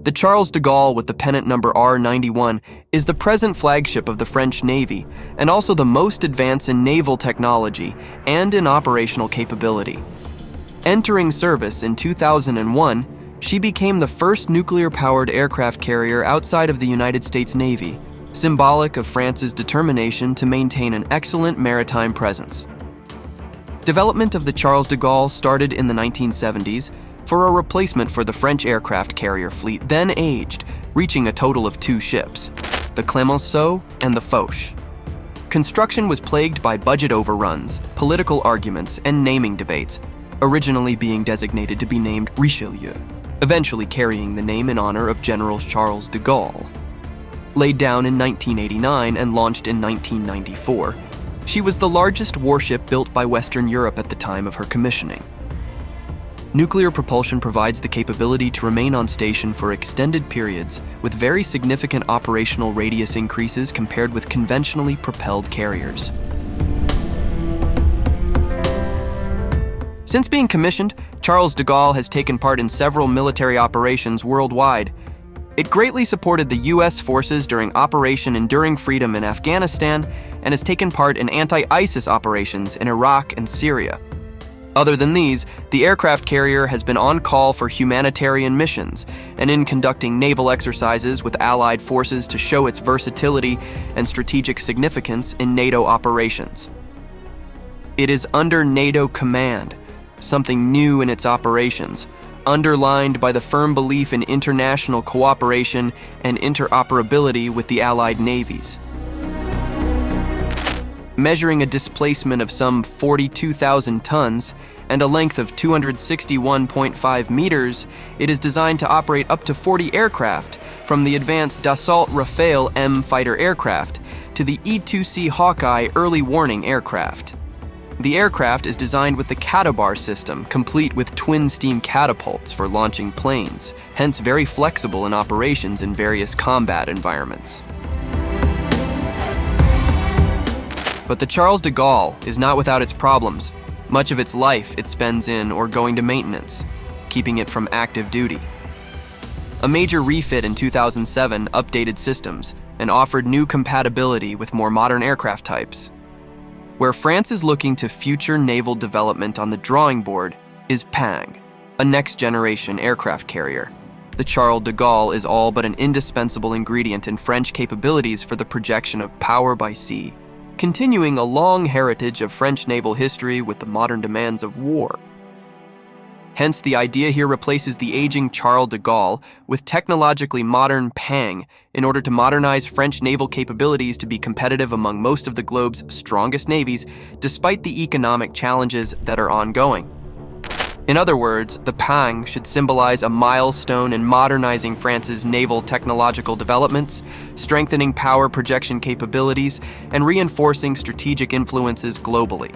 The Charles de Gaulle with the pennant number R91 is the present flagship of the French Navy and also the most advanced in naval technology and in operational capability. Entering service in 2001, she became the first nuclear-powered aircraft carrier outside of the United States Navy, symbolic of France's determination to maintain an excellent maritime presence. Development of the Charles de Gaulle started in the 1970s for a replacement for the French aircraft carrier fleet, then aged, reaching a total of 2 ships, the Clemenceau and the Foch. Construction was plagued by budget overruns, political arguments, and naming debates, originally being designated to be named Richelieu, eventually carrying the name in honor of General Charles de Gaulle. Laid down in 1989 and launched in 1994, she was the largest warship built by Western Europe at the time of her commissioning. Nuclear propulsion provides the capability to remain on station for extended periods with very significant operational radius increases compared with conventionally propelled carriers. Since being commissioned, Charles de Gaulle has taken part in several military operations worldwide. It greatly supported the U.S. forces during Operation Enduring Freedom in Afghanistan and has taken part in anti-ISIS operations in Iraq and Syria. Other than these, the aircraft carrier has been on call for humanitarian missions and in conducting naval exercises with Allied forces to show its versatility and strategic significance in NATO operations. It is under NATO command, something new in its operations, underlined by the firm belief in international cooperation and interoperability with the Allied navies. Measuring a displacement of some 42,000 tons and a length of 261.5 meters, it is designed to operate up to 40 aircraft, from the advanced Dassault Rafale M fighter aircraft to the E-2C Hawkeye early warning aircraft. The aircraft is designed with the Catabar system, complete with twin-steam catapults for launching planes, hence very flexible in operations in various combat environments. But the Charles de Gaulle is not without its problems. Much of its life it spends in or going to maintenance, keeping it from active duty. A major refit in 2007 updated systems and offered new compatibility with more modern aircraft types. Where France is looking to future naval development on the drawing board is Pang, a next-generation aircraft carrier. The Charles de Gaulle is all but an indispensable ingredient in French capabilities for the projection of power by sea, continuing a long heritage of French naval history with the modern demands of war. Hence, the idea here replaces the aging Charles de Gaulle with technologically modern Pang in order to modernize French naval capabilities to be competitive among most of the globe's strongest navies, despite the economic challenges that are ongoing. In other words, the Pang should symbolize a milestone in modernizing France's naval technological developments, strengthening power projection capabilities, and reinforcing strategic influences globally.